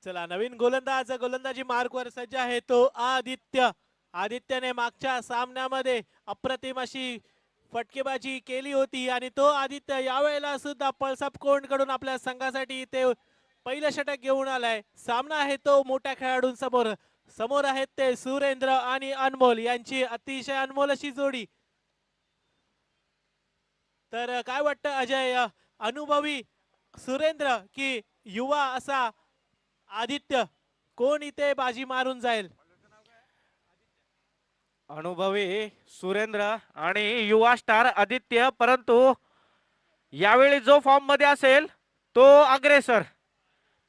चला नवीन गोलंदाज गोलंदाजी मार्कवर सज्ज आहे तो आदित्य. आदित्यने मागच्या सामन्यामध्ये अप्रतिम अशी फटकेबाजी केली होती आणि तो आदित्य यावेळेला सुद्धा पळसाप कोंड कडून आपल्या संघासाठी ते पहिलं षटक घेऊन आलाय. सामना आहे तो मोठ्या खेळाडूंसमोर. समोर आहेत ते सुरेंद्र आणि अनमोल यांची अतिशय अनमोल अशी जोडी. तर काय वाटतं अजय, अनुभवी सुरेंद्र की युवा असा आदित्य, कोण इथे बाजी मारून जाईल? अनुभवी सुरेंद्र आणि युवा स्टार आदित्य, परंतु यावेळी जो फॉर्म मध्ये असेल तो अग्रेसर.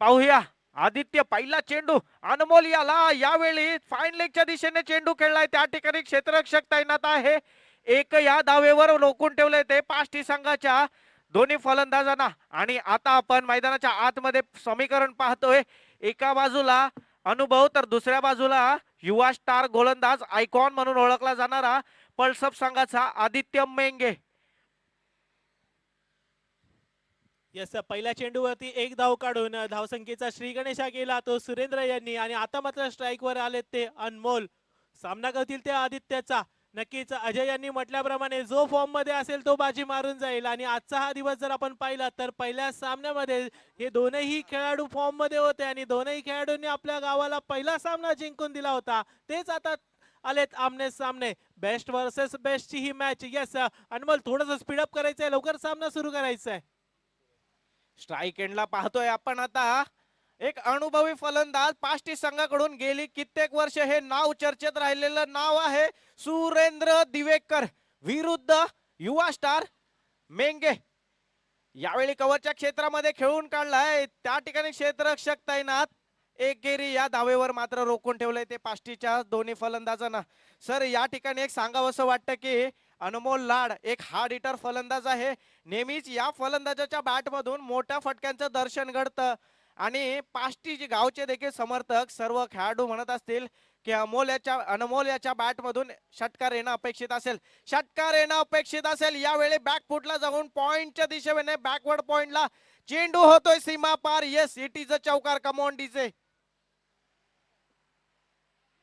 पाहूया आदित्य पहिला चेंडू अनमोल याला यावेळी फाईन लेगच्या दिशेने चेंडू खेळलाय. त्या ठिकाणी क्षेत्ररक्षक तैनात आहे. एक या धावेवर रोखून ठेवलंय ते पाष्टी संघाच्या दोन्ही फलंदाजांना. आणि आता आपण मैदानाच्या आतमध्ये समीकरण पाहतोय. एका बाजूला अनुभव तर दुसऱ्या बाजूला युवा स्टार गोलंदाज आयकॉन म्हणून ओळखला जाणारा पळसप संघाचा आदित्य मेंगे. यस, पहिल्या चेंडूवरती एक धाव काढून धावसंख्येचा श्री गणेशा केला तो सुरेंद्र यांनी. आणि आता मात्र स्ट्राईक वर आले ते अनमोल. सामना करतील ते आदित्यचा. नक्कीच अजय यांनी म्हटल्याप्रमाणे जो फॉर्म मध्ये असेल तो बाजी मारून जाईल. आणि आजचा हा दिवस जर आपण पाहिला तर पहिल्या सामन्यामध्ये हे दोनही खेळाडू फॉर्म मध्ये होते आणि दोनही खेळाडूंनी आपल्या गावाला पहिला सामना जिंकून दिला होता. तेच आता आलेत आमने सामने. बेस्ट वर्सेस बेस्ट ची ही मॅच. यस अनमोल, थोडंसं स्पीडअप करायचंय, लवकर सामना सुरू करायचा आहे. स्ट्राईक एंडला पाहतोय आपण आता. एक अनुभवी फलंदाज पाष्टी संघाकडून गेली कित्येक वर्ष हे नाव चर्चेत राहिलेलं नाव आहे सुरेंद्र दिवेकर विरुद्ध युवा स्टार मेंगे. यावेळी कव्हरच्या क्षेत्रामध्ये खेळून काढलाय. त्या ठिकाणी क्षेत्ररक्षक तैनात. एकेरी या धावेवर मात्र रोखून ठेवलंय ते पाष्टीच्या दोन्ही फलंदाजांना. सर, या ठिकाणी एक सांगावंसं वाटतं की अनमोल लाड एक हार्ड हिटर फलंदाज आहे. नेहमीच या फलंदाजाच्या बॅट मधून मोठ्या फटक्यांचं दर्शन घडतं. आणि पाष्टी गावचे देखील समर्थक सर्व खेळाडू म्हणत असतील की अनमोल याच्या बॅट मधून षटकार येणं अपेक्षित असेल. षटकार येणं अपेक्षित असेल. यावेळी बॅकफुटला जाऊन पॉइंटच्या दिशेने बॅकवर्ड पॉइंटला चेंडू होतोय सीमा पार. येस, इट इज अ चौकार. कम ऑन डीजे.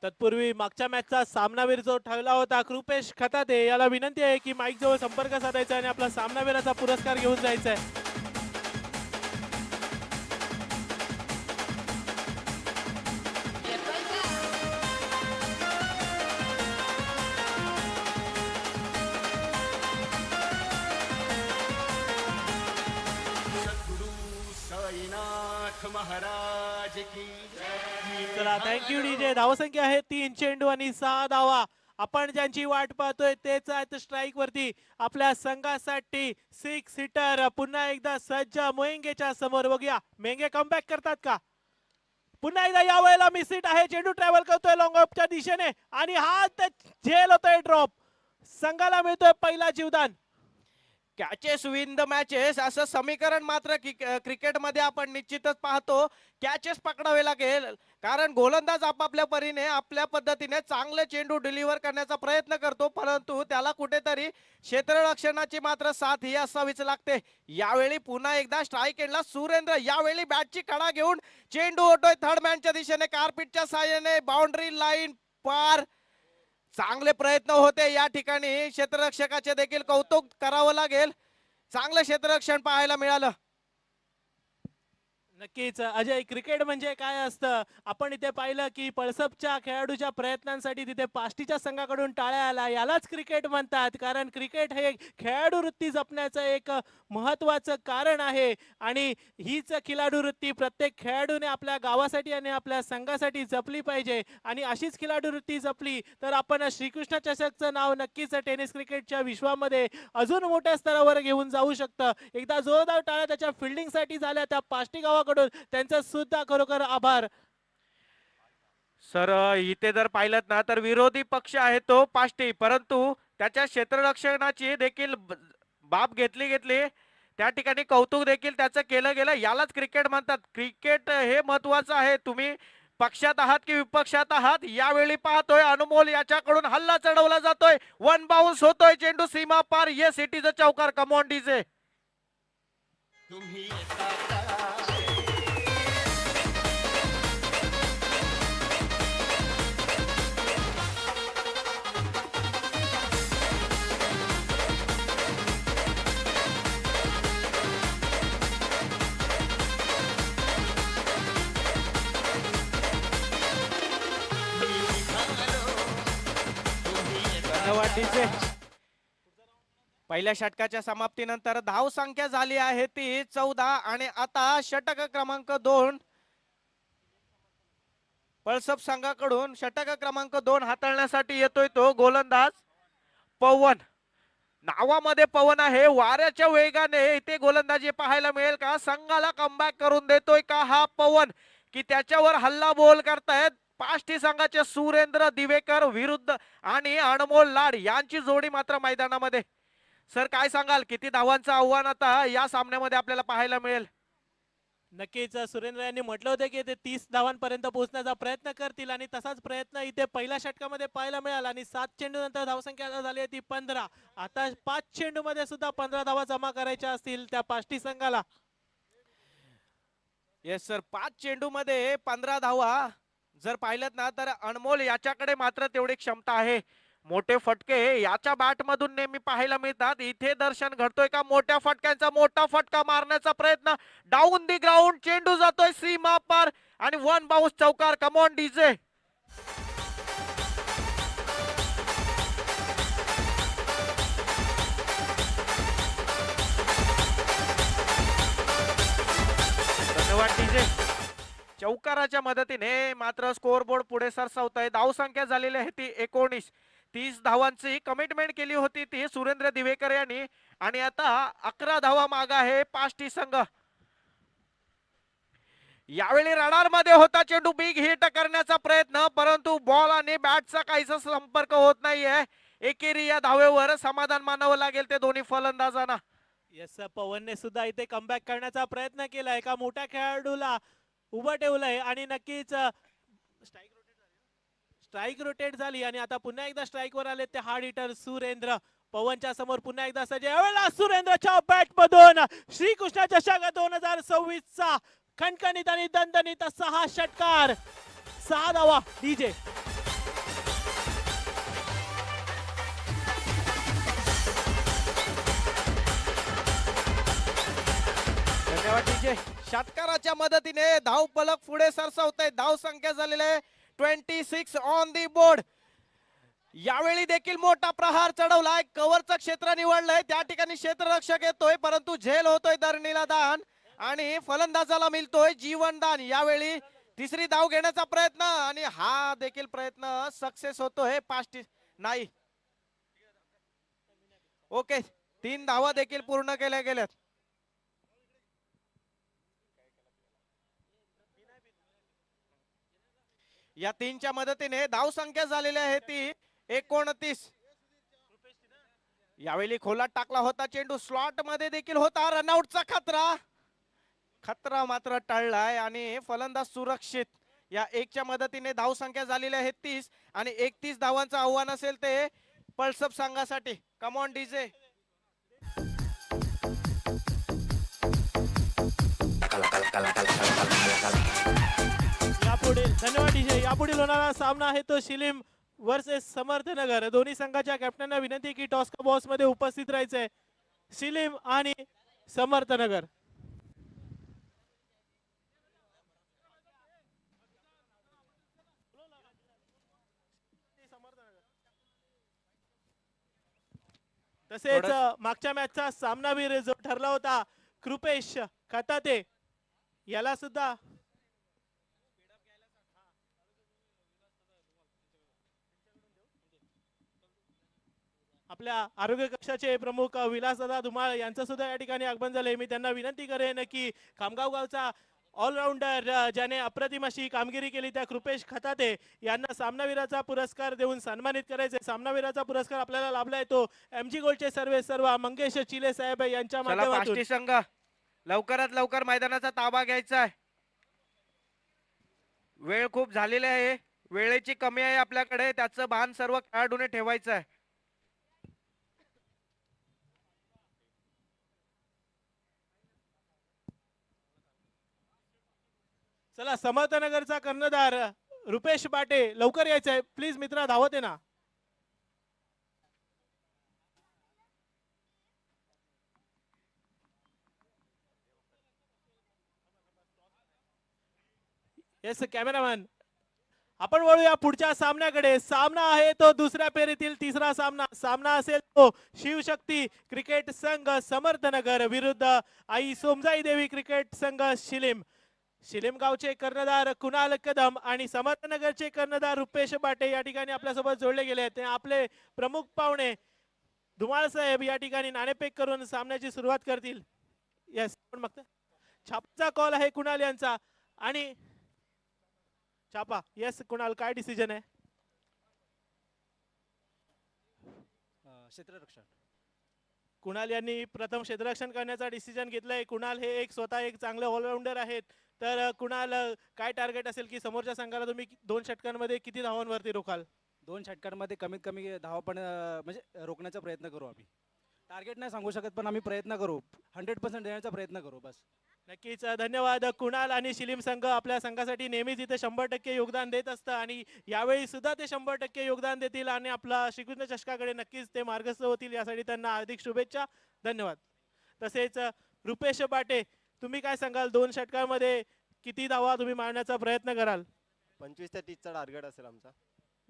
तत्पूर्वी मागच्या मॅचचा सामनावीर जो ठरला होता कृपेश खताते याला विनंती आहे की माईक जवळ संपर्क साधायचा आणि आपला सामनावीराचा पुरस्कार घेऊन जायचा आहे. महाराज की चला, थँक्यू डीजे. धावसंख्या आहे 3 चेंडू आणि 6 धावा. आपण ज्यांची वाट पाहतोय तेच आहेत स्ट्राईक वरती आपल्या संघासाठी 6 हिटर. पुन्हा एकदा सज्ज मोएंगेच्या समोर. बघूया मेंगे कमबॅक करतात का. पुन्हा एकदा या वेळेला मिस हिट आहे. चेंडू ट्रॅव्हल करतोय लॉंग ऑफच्या दिशेने आणि हा झेल होतोय ड्रॉप. संघाला मिळतोय पहिला जीवदान. कॅचेस विन द मॅचेस असं समीकरण मात्र क्रिकेटमध्ये आपण निश्चितच पाहतो. कॅचेस पकडावे लागेल कारण गोलंदाज आपापल्या परीने आपल्या पद्धतीने चांगले चेंडू डिलिव्हर करण्याचा प्रयत्न करतो, परंतु त्याला कुठेतरी क्षेत्ररक्षणाची मात्र साथ ही असावीच लागते. यावेळी पुन्हा एकदा स्ट्राईक एंडला सुरेंद्र. यावेळी बॅटची कडा घेऊन चेंडू होतोय थर्ड मॅनच्या दिशेने. कार्पिटच्या साहाय्याने बाउंड्री लाईन पार. चांगले प्रयत्न होते या ठिकाणी. क्षेत्ररक्षकाचे देखील कौतुक करावं लागेल. चांगलं क्षेत्ररक्षण पाहायला मिळालं. नक्कीच अजय, क्रिकेट म्हणजे काय असतं आपण इथे पाहिलं की पळसपच्या खेळाडूच्या प्रयत्नांसाठी तिथे पाष्टीच्या संघाकडून टाळ्या आला. यालाच क्रिकेट म्हणतात. कारण क्रिकेट हे खेळाडू वृत्ती जपण्याचं एक महत्वाचं कारण आहे. आणि हीच खिलाडू वृत्ती प्रत्येक खेळाडूने आपल्या गावासाठी आणि आपल्या संघासाठी जपली पाहिजे. आणि अशीच खिलाडू वृत्ती जपली तर आपण श्रीकृष्ण चषकचं नाव नक्कीच टेनिस क्रिकेटच्या विश्वामध्ये अजून मोठ्या स्तरावर घेऊन जाऊ शकतं. एकदा जोरदार टाळ्या त्याच्या फिल्डिंगसाठी झाल्या त्या पाष्टी गावाकडून. त्यांचा सुद्धा खरोखर आभार. सर, इथे जर पाहिलं ना तर विरोधी पक्ष आहे तो पाष्टी, परंतु त्याच्या क्षेत्ररक्षणाची देखील बाब घेतली. त्या ठिकाणी कौतुक देखील त्याचं केलं गेलं. यालाच क्रिकेट म्हणतात. क्रिकेट हे महत्वाचं आहे. तुम्ही पक्षात आहात की विपक्षात आहात. यावेळी पाहतोय अनमोल याच्याकडून हल्ला चढवला जातोय. वन बाउन्स होतोय चेंडू सीमा पार. येस, इट इज अ चौकार. कम ऑन डीजे. तुम्ही धन्यवाद डीजे. पहिल्या षटकाच्या समाप्तीनंतर धाव संख्या झाली आहे ती 14 आणि आता षटक क्रमांक 2 पळसप संघाकडून षटक क्रमांक 2 हाताळण्यासाठी येतोय तो गोलंदाज पवन. नावामध्ये पवन आहे. वाऱ्याच्या वेगाने इथे गोलंदाजी पाहायला मिळेल का? संघाला कमबॅक करून देतोय का हा पवन, की त्याच्यावर हल्ला बोल करतायत पाष्टी संघाचे सुरेंद्र दिवेकर विरुद्ध आणि अनमोल लाड यांची जोडी मात्र मैदानामध्ये. सर काय सांगाल, किती धावांचं आव्हान आता या सामन्यामध्ये आपल्याला पाहायला मिळेल? नक्कीच सुरेंद्र यांनी म्हटलं होतं की ते 30 धावांपर्यंत पोहोचण्याचा प्रयत्न करतील आणि तसाच प्रयत्न इथे पहिल्या षटकामध्ये पाहायला मिळाला. आणि 7 चेंडू नंतर धावसंख्या झाली आहे ती 15. आता 5 चेंडू मध्ये सुद्धा 15 धावा जमा करायच्या असतील त्या पाष्टी संघाला. येस सर, 5 चेंडू मध्ये 15 धावा जर पाहिलं ना तर अनमोल याच्याकडे मात्र तेवढी क्षमता आहे. मोठे फटके याच्या बॅट मधून नेहमी पाहायला मिळतात. इथे दर्शन घडतोय का मोठ्या फटक्यांचा? मोठा फटका मारण्याचा प्रयत्न, डाऊन दी ग्राउंड, चेंडू जातोय सीमा पार आणि वन बाउन्स चौकार. Come on DJ. धन्यवाद डीजे. चौकाराच्या मदतीने मात्र स्कोर बोर्ड पुढे सरसावत आहे. धावसंख्या झालेली आहे ती 19. 30 धावांची कमिटमेंट केली होती ती सुरेंद्र दिवेकर यांनी आणि आता 11 धावा माग आहे पाष्टी संघ. यावेळी रडार मध्ये होता चेंडू, बिग हिट करण्याचा प्रयत्न, परंतु बॉल आणि बॅटचा काहीसा संपर्क होत नाहीये. एकेरी या धावेवर समाधान मानावं लागेल ते दोन्ही फलंदाजांना. येस, पवनने सुद्धा इथे कमबॅक करण्याचा प्रयत्न केलाय. एका मोठ्या खेळाडूला उभं ठेवलंय आणि नक्कीच स्ट्राईक रोटेट झाली आणि आता पुन्हा एकदा स्ट्राईक वर आले ते हार्ड हिटर सुरेंद्र. पवनच्या समोर पुन्हा एकदा सजय. यावेळेला सुरेंद्रच्या बॅट मधून श्रीकृष्ण चषक 2026 चा खणखणीत आणि दणदणीत असा हा षटकार. 6 धावा डीजे. धन्यवाद डीजे. षटकाराच्या मदतीने धाव फलक पुढे सरसावतंय. धाव संख्या झालेली आहे 26 ऑन दी बोर्ड. यावेळी देखील मोठा प्रहार चढवलाय. कव्हरचं क्षेत्र निवडलंय, त्या ठिकाणी क्षेत्ररक्षक येतोय, परंतु झेल होतोय धरणीला दान आणि फलंदाजाला मिळतोय जीवनदान. यावेळी तिसरी धाव घेण्याचा प्रयत्न आणि हा देखील प्रयत्न सक्सेस होतोय. पाष्टी नाही. ओके, 3 धावा देखील पूर्ण केल्या गेल्यात. या 3च्या मदतीने धाव संख्या झालेली आहे ती 29. यावेळी खोलात टाकला होता चेंडू, स्लॉट मध्ये देखील होता. रनआउटचा खतरा मात्र टळलाय आणि फलंदाज सुरक्षित. या 1च्या मदतीने धाव संख्या झालेली आहे 30 आणि 31 धावांचं आव्हान असेल ते पळसप संघासाठी. Come on DJ. यापुढील धन्यवाद डीजे. यापुढील होणारा सामना आहे तो शिलीम वर्सेस समर्थनगर. दोन्ही संघाच्या कॅप्टनना विनंती की टॉस्का बॉक्स मध्ये उपस्थित राहायचंय. शिलीम आणि समर्थनगर. तसेच मागच्या मॅचचा सामनावीर जो ठरला होता कृपेश खताते, याला सुद्धा आपल्या आरोग्य कक्षाचे प्रमुख विलासदादा धुमाळ यांचं सुद्धा या ठिकाणी आगमन झालंय. मी त्यांना विनंती करेन की खामगाव गावचा ऑलराऊंडर ज्याने अप्रतिम अशी कामगिरी केली त्या कृपेश खताते यांना सामनावीराचा पुरस्कार देऊन सन्मानित करायचे. सामनावीराचा पुरस्कार आपल्याला लाभलाय तो एमजी गोल्डचे सर्व मंगेश चिले साहेब यांच्या माध्यमातून. पाष्टी संघ लवकरात लवकर मैदानाचा ताबा घ्यायचा आहे. वेळ खूप झालेली आहे, वेळेची कमी आहे आपल्याकडे, त्याचं भान सर्व खेळाडूने ठेवायचं आहे. चला, समर्थनगरचा कर्णधार रुपेश बाटे लवकर यायचंय प्लीज मित्रा, धावत आहे ना. येस कॅमेरामॅन आपण वळूया पुढच्या सामन्याकडे. सामना आहे तो दुसऱ्या फेरीतील तिसरा सामना. सामना असेल तो शिवशक्ती क्रिकेट संघ समर्थनगर विरुद्ध आई सोमजाई देवी क्रिकेट संघ शिलीम. शिलीम गावचे कर्णधार कुणाल कदम आणि समर्थनगरचे कर्णधार रुपेश बाटे या ठिकाणी आपल्यासोबत जोडले गेले आहेत. आपले प्रमुख पाहुणे धुमाळ साहेब या ठिकाणी नाणेफेक करून सामन्याची सुरुवात करतील. यस, पण मग छापाचा कॉल आहे कुणाल यांचा आणि छापा. येस कुणाल, काय डिसिजन आहे? क्षेत्ररक्षण. कुणाल यांनी प्रथम क्षेत्ररक्षण करण्याचा डिसिजन घेतलाय. कुणाल हे एक स्वतः एक चांगले ऑलराऊंडर आहेत. तर कुणाल, काय टार्गेट असेल की समोरच्या संघाला तुम्ही 2 षटकांमध्ये किती धावांवरती रोखाल? 2 षटकांमध्ये कमीत कमी धावा पण म्हणजे रोखण्याचा प्रयत्न करू आम्ही. टार्गेट नाही सांगू शकत पण आम्ही प्रयत्न करू. 100% देण्याचा प्रयत्न करू बस. नक्कीच धन्यवाद. कुणाल आणि शिलीम संघ आपल्या संघासाठी नेहमीच इथे 100% योगदान देत असतं आणि यावेळी सुद्धा ते 100% योगदान देतील आणि आपला श्रीकृष्ण चषकाकडे नक्कीच ते मार्गस्थ होतील. यासाठी त्यांना हार्दिक शुभेच्छा. धन्यवाद. तसेच रुपेश बाटे, तुम्ही काय सांगाल? 2 षटकांमध्ये किती धावा तुम्ही मारण्याचा प्रयत्न कराल? 25 ते 30चा टार्गेट असेल आमचा.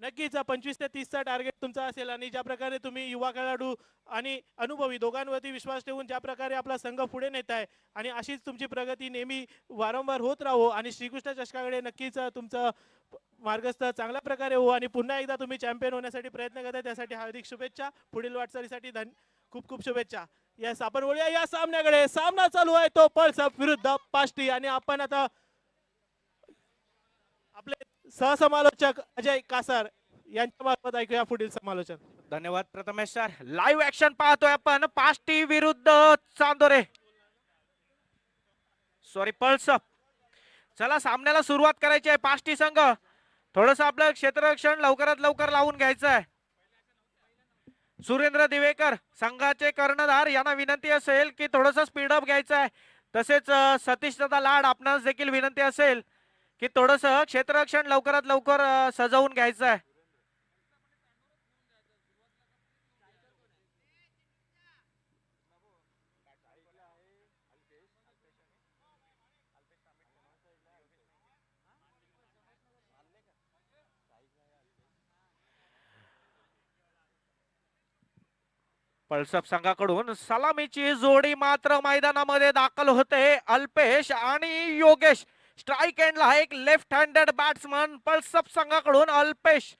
नक्कीच 25 ते 30चा टार्गेट तुमचा असेल आणि ज्या प्रकारे तुम्ही युवा खेळाडू आणि अनुभवी दोघांवरती विश्वास ठेवून ज्या प्रकारे आपला संघ पुढे नेत आहे आणि अशीच तुमची प्रगती नेहमी वारंवार होत राहो आणि श्रीकृष्ण चषकाकडे नक्कीच तुमचं मार्गस्थ चांगल्या प्रकारे हो आणि पुन्हा एकदा तुम्ही चॅम्पियन होण्यासाठी प्रयत्न करताय. त्यासाठी हार्दिक शुभेच्छा. पुढील वाटचालीसाठी खूप खूप शुभेच्छा. यस, आपण बोलूया या सामन्याकडे. सामना चालू आहे तो पळसप विरुद्ध पाष्टी आणि आपण आता आपले सहसमालोचक अजय कासार यांच्या मार्फत ऐकूया पुढील समालोचन. धन्यवाद प्रथमेश सर. लाईव्ह ऍक्शन पाहतोय आपण पाष्टी विरुद्ध चांदोरे, सॉरी पळसप. चला सामन्याला सुरुवात करायची आहे. पाष्टी संघ थोडस आपलं क्षेत्ररक्षण लवकरात लवकर लावून घ्यायचं आहे. सुरेंद्र दिवेकर संघाचे कर्णधार यांना विनंती असेल की थोडस स्पीडअप घ्यायचं आहे. तसेच सतीश दादा लाड आपणास देखील विनंती असेल की थोडस क्षेत्ररक्षण लवकरात लवकर सजवून घ्यायचं आहे. पळसप संघाकडून सलामीची जोडी मात्र मैदानामध्ये दाखल होते. अल्पेश आणि योगेश. स्ट्राईक एंडला एक लेफ्ट हँडेड बॅट्समन पळसप संघाकडून अल्पेश.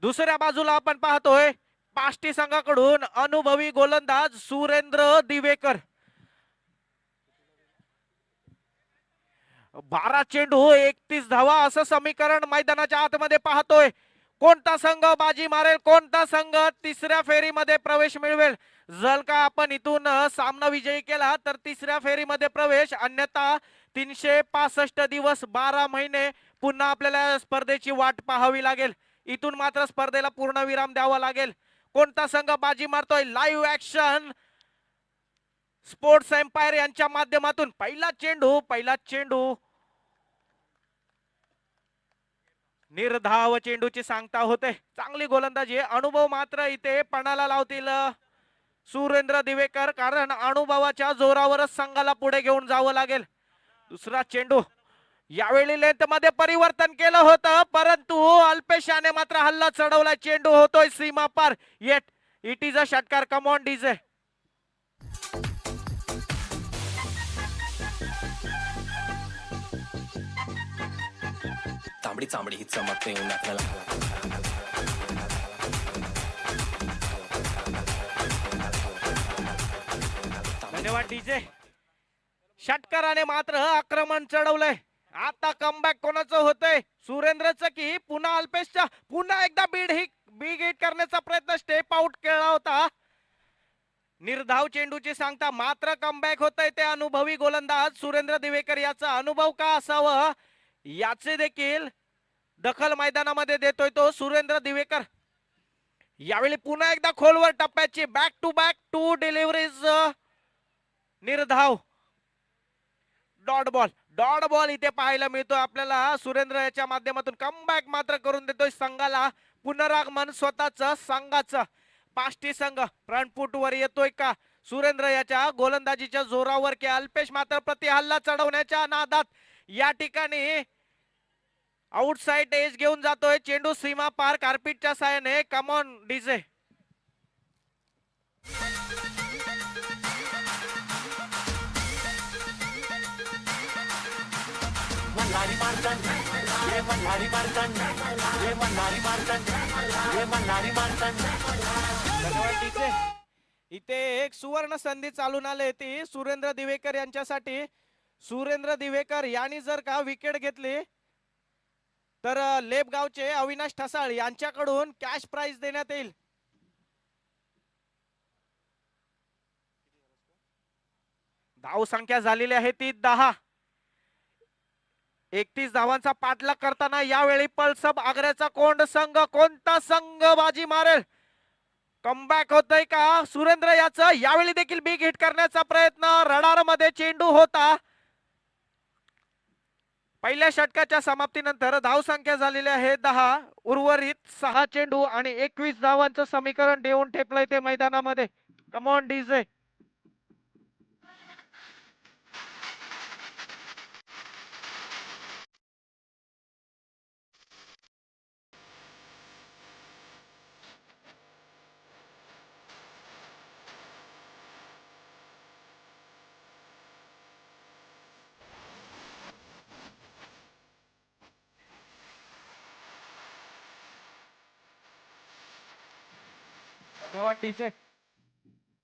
दुसऱ्या बाजूला आपण पाहतोय पाष्टी संघाकडून अनुभवी गोलंदाज सुरेंद्र दिवेकर. 12 चेंडू 31 धावा असं समीकरण मैदानाच्या आतमध्ये पाहतोय. कोणता संघ बाजी मारेल, कोणता संघ तिसऱ्या फेरीमध्ये प्रवेश मिळवेल? जर का आपण इथून सामना विजयी केला तर तिसऱ्या फेरीमध्ये प्रवेश, अन्यथा 365 दिवस 12 महिने पुन्हा आपल्याला स्पर्धेची वाट पाहावी लागेल. इथून मात्र स्पर्धेला पूर्ण विराम द्यावा लागेल. कोणता संघ बाजी मारतोय? लाईव्ह ऍक्शन स्पोर्ट्स एम्पायर यांच्या माध्यमातून पहिला चेंडू निर्धाव चेंडूची सांगता होते. चांगली गोलंदाजी. अनुभव मात्र इथे पणाला लावतील सुरेंद्र दिवेकर, कारण अनुभवाच्या जोरावरच संघाला पुढे घेऊन जावं लागेल. दुसरा चेंडू यावेळी लेंथ मध्ये परिवर्तन केलं होतं परंतु अल्पेशाने मात्र हल्ला चढवला. चेंडू होतोय सीमा पार. येट इट इज अ षटकार. कम ऑन डीजे. तांबडी चांबडी ही चमकते उन्हात. धन्यवाद डीजे. षटकाराने मात्र आक्रमण चढवलंय. आता कमबॅक कोणाचं होतंय? सुरेंद्रचं की पुन्हा अल्पेशच्या? पुन्हा एकदा बिग हिट करण्याचा प्रयत्न, स्टेप आउट केला होता. निर्धाव चेंडूची सांगता मात्र कमबॅक होतंय ते अनुभवी गोलंदाज सुरेंद्र दिवेकर. याचा अनुभव का असावं याचे देखील दखल मैदानामध्ये देतोय तो सुरेंद्र दिवेकर. यावेळी पुन्हा एकदा खोलवर टप्प्याची बॅक टू बॅक 2 डिलिव्हरीज. निर्धाव डॉट बॉल इथे पाहायला मिळतो आपल्याला. सुरेंद्र याच्या माध्यमातून कमबॅक मात्र करून देतोय संघाला. पुनरागमन स्वतःच संघाचं. पाष्टी संघ फ्रंट वर येतोय का सुरेंद्र याच्या गोलंदाजीच्या जोरावर, की अल्पेश मात्र प्रति हल्ला चढवण्याच्या नादात या ठिकाणी आउटसाइड एज घेऊन जातोय चेंडू सीमा पार कार्पिटच्या साहाय्याने. Come on DJ. धन्यवाद डीजे. इथे एक सुवर्ण संधी चालून आली ती सुरेंद्र दिवेकर यांच्यासाठी. सुरेंद्र दिवेकर यांनी जर का विकेट घेतली तर लेपगावचे अविनाश ठसाळ यांच्याकडून कॅश प्राइज देण्यात येईल. धाव संख्या झालेली आहे ती 10. 31 धावांचा पाठलाग करताना यावेळी पल्सब आग्र्याचा कोंड संघ. कोणता संघ बाजी मारेल? कमबॅक होतय का सुरेंद्र याचं? यावेळी देखील बिग हिट करण्याचा प्रयत्न. रडार मध्ये चेंडू होता. पहिल्या षटकाच्या समाप्तीनंतर धाव संख्या झालेली आहे 10. उर्वरित 6 चेंडू आणि 21 धावांचं समीकरण देऊन ठेपलंय ते मैदानामध्ये. Come on DJ.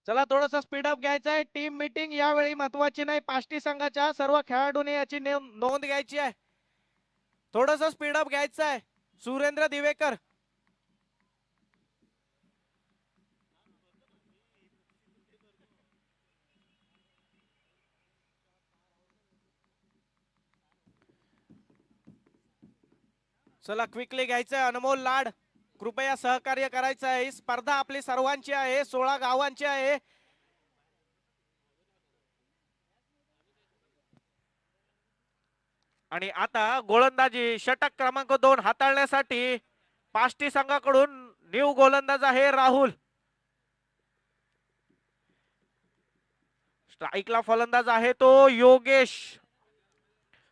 चला थोडस स्पीडअप घ्यायचं आहे. टीम मीटिंग यावेळी महत्वाची नाही. पाष्टी संघाच्या सर्व खेळाडूंनी याची नोंद घ्यायची आहे. थोडस स्पीडअप घ्यायचं आहे. सुरेंद्र दिवेकर. चला क्विकली घ्यायचंय. अनमोल लाड कृपया सहकार्य करायचं आहे. ही स्पर्धा आपली सर्वांची आहे. 16 गावांची आहे. आणि आता गोलंदाजी षटक क्रमांक 2 हाताळण्यासाठी पाष्टी संघाकडून न्यू गोलंदाज आहे राहुल. स्ट्राईकला फलंदाज आहे तो योगेश.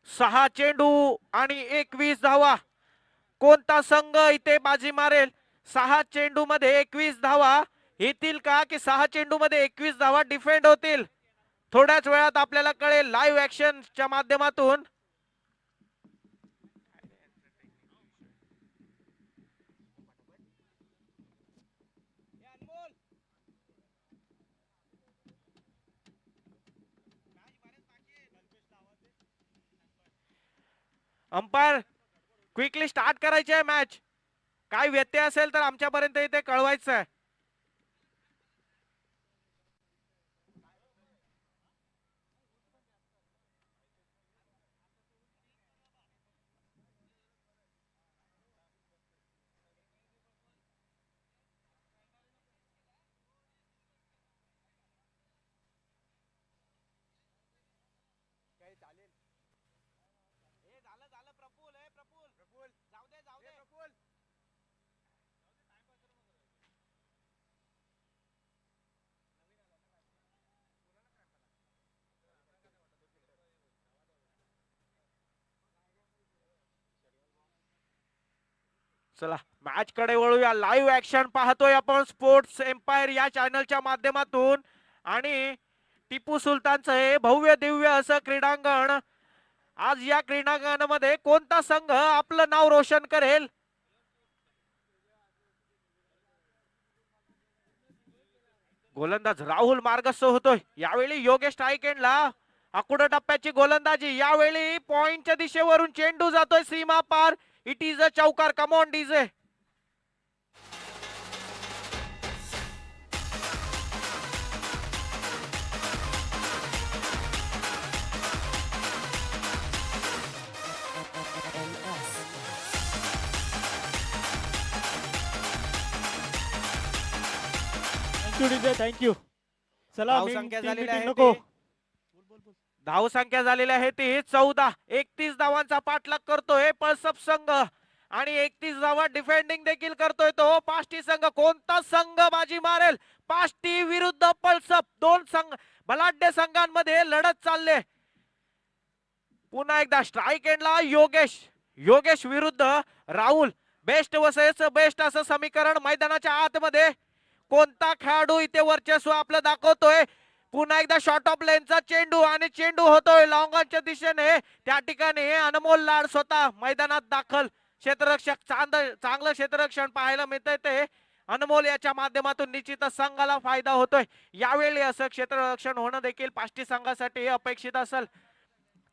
6 चेंडू आणि 21 धावा. कोणता संघ इथे बाजी मारेल? 6 चेंडू मध्ये 21 धावा येतील का की 6 चेंडू मध्ये 21 धावा डिफेंड होतील? थोड्याच वेळात आपल्याला कळेल लाईव्ह ऍक्शनच्या माध्यमातून. अंपायर क्विकली स्टार्ट करायची आहे मॅच. काय व्यत्यय असेल तर आमच्यापर्यंत इथे कळवायचं आहे. चला मॅच कडे वळूया. लाईव्ह ऍक्शन पाहतोय आपण स्पोर्ट्स एम्पायर या चॅनलच्या माध्यमातून. आणि टिपू सुलतानचं हे भव्य दिव्य असं क्रीडांगण. आज या क्रीडांगणामध्ये कोणता संघ आपलं नाव रोशन करेल? गोलंदाज राहुल मार्गस्थ होतोय. यावेळी योगेश टायकेंडला आकुड टप्प्याची गोलंदाजी. यावेळी पॉइंटच्या दिशेवरून चेंडू जातोय सीमा पार. इट इज अ चौकार. कम on DJ. Thank you DJ, thank you. चला धाव मी संख्या team झालेली meeting आहे नको. ती. धाव संख्या झालेली आहे ती 14. 31 धावांचा पाठलाग करतोय पळसप संघ आणि 31 धावा डिफेंडिंग देखील करतोय तो पाष्टी संघ. कोणता संघ बाजी मारेल? पाष्टी विरुद्ध पळसप. 2 संघ बलाढ्य संघांमध्ये लढत चालले. पुन्हा एकदा स्ट्राईक एंडला योगेश. योगेश विरुद्ध राहुल. बेस्ट वर्सेस बेस्ट असं समीकरण मैदानाच्या आतमध्ये. कोणता खेळाडू इथे वर्चस्व आपलं दाखवतोय. पुन्हा एकदा शॉर्ट ऑफ लेनचा चेंडू आणि चेंडू होतोय लॉंग ऑनच्या दिशेने. त्या ठिकाणी अनमोल लाड स्वतः मैदानात दाखल. क्षेत्ररक्षक चांगलं क्षेत्ररक्षण पाहायला मिळतंय ते अनमोल याच्या माध्यमातून निश्चितच संघाला फायदा होतोय. यावेळी असं क्षेत्ररक्षण होणं देखील पाष्टी संघासाठी अपेक्षित असेल.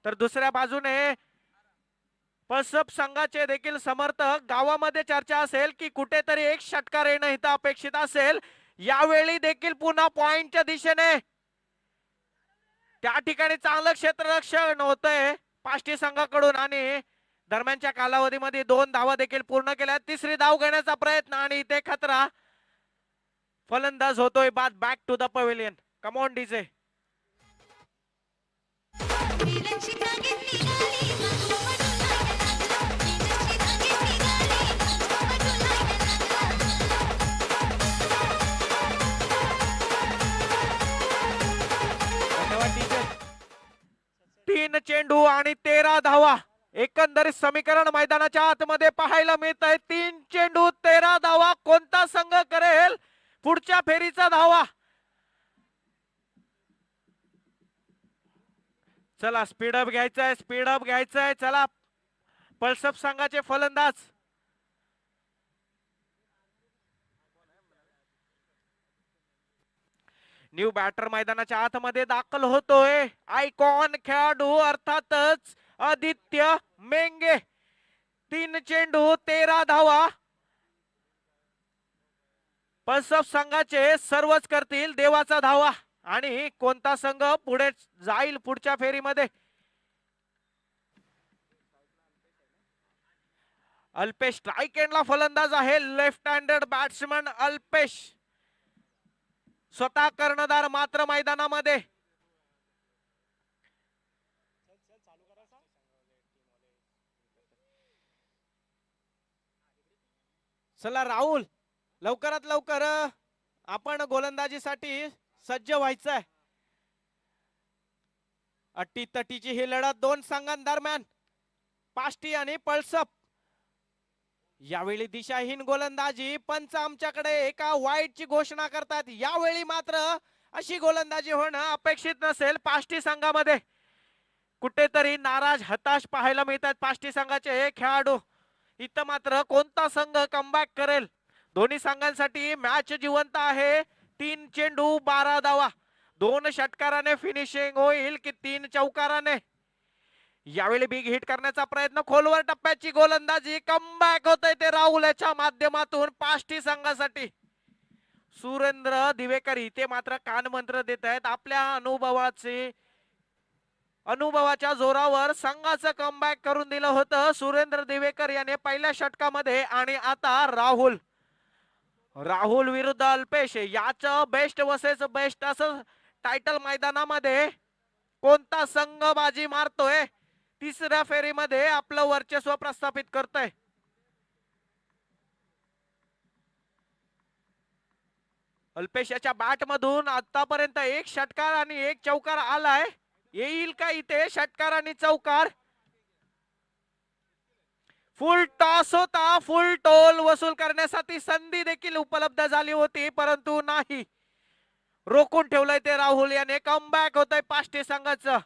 तर दुसऱ्या बाजूने पळसप संघाचे देखील समर्थक गावामध्ये चर्चा असेल की कुठेतरी एक षटकार येणं इथं अपेक्षित असेल. यावेळी देखील पुन्हा पॉइंटच्या दिशेने त्या ठिकाणी चांगलं क्षेत्ररक्षण होतंय पाष्टी संघाकडून आणि दरम्यानच्या कालावधीमध्ये 2 धावा देखील पूर्ण केल्या. तिसरी धाव घेण्याचा प्रयत्न आणि इथे खतरा. फलंदाज होतोय बाद. Back to the pavilion. Come on DJ. धन्यवाद डीजे. 3 चेंडू आणि 13 धावा. एकंदरीत समीकरण मैदानाच्या आतमध्ये पाहायला मिळत आहे. 3 चेंडू 13 धावा. कोणता संघ करेल पुढच्या फेरीचा धावा. चला स्पीडअप घ्यायचंय, स्पीडअप घ्यायचंय. चला पळसप संघाचे फलंदाज न्यू बॅटर मैदानाच्या आतमध्ये दाखल होतोय. आयकॉन खेळाडू अर्थातच आदित्य मेंगे. 3 चेंडू 13 धावा. पळसप संघाचे सर्वच करतील देवाचा धावा. आणि कोणता संघ पुढे जाईल पुढच्या फेरीमध्ये. अल्पेश स्ट्राईक एंडला फलंदाज आहे. लेफ्ट हँडेड बॅट्समन अल्पेश स्वतः कर्णधार मात्र मैदानामध्ये. चला राहुल लवकरात लवकर आपण गोलंदाजीसाठी सज्ज व्हायचंय. अट्टी तटीची ही लढत 2 संघांदरम्यान पाष्टी आणि पळसप. यावेळी दिशाहीन गोलंदाजी. पंच आमच्याकडे एका वाईटची घोषणा करतात. यावेळी मात्र अशी गोलंदाजी होणं अपेक्षित नसेल. पाष्टी संघामध्ये कुठेतरी नाराज हताश पाहायला मिळतात पाष्टी संघाचे हे खेळाडू. इथं मात्र कोणता संघ कमबॅक करेल. दोन्ही संघांसाठी मॅच जिवंत आहे. 3 चेंडू 12 धावा. 2 षटकाराने फिनिशिंग होईल की 3 चौकाराने. यावेळी बिग हिट करण्याचा प्रयत्न. खोलवर टप्प्याची गोलंदाजी. कमबॅक होतंय ते राहुल याच्या माध्यमातून पाष्टी संघासाठी. सुरेंद्र दिवेकर इथे मात्र कानमंत्र देत आहेत. आपल्या अनुभवाच्या जोरावर संघाचं कमबॅक करून दिलं होतं सुरेंद्र दिवेकर याने पहिल्या षटकामध्ये. आणि आता राहुल विरुद्ध अल्पेश. याच बेस्ट वर्सेस बेस्ट असं टायटल मैदानामध्ये कोणता संघ बाजी मारतोय. तिसऱ्या फेरीमध्ये आपलं वर्चस्व प्रस्थापित करतोय. अल्पेश याच्या बॅट मधून आतापर्यंत 1 षटकार आणि 1 चौकार आलाय. येईल का इथे षटकार आणि चौकार. फुल टॉस होता. फुल टोल वसूल करण्यासाठी संधी देखील उपलब्ध झाली होती परंतु नाही. रोखून ठेवलंय ते राहुल याने. कमबॅक होतंय पाष्टी संघाचं.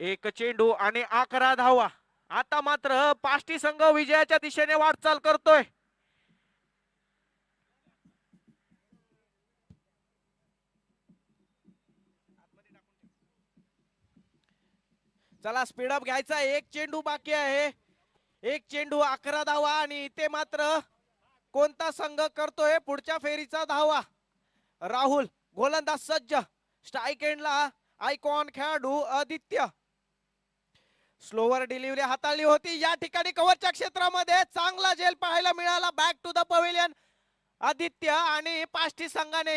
एक चेंडू आणि 11 धावा. आता मात्र पाष्टी संघ विजयाच्या दिशेने वाटचाल करतोय. चला स्पीडअप घ्यायचा. 1 चेंडू बाकी आहे. 1 चेंडू 11 धावा. आणि इथे मात्र कोणता संघ करतोय पुढच्या फेरीचा धावा. राहुल गोलंदाज सज्ज. स्ट्राईक एंडला आयकॉन खेळाडू आदित्य. स्लोवर डिलिव्हरी हाताळली होती. या ठिकाणी कव्हरच्या क्षेत्रामध्ये चांगला झेल पाहायला मिळाला. Back to the pavilion Aditya. आणि पाष्टी संघाने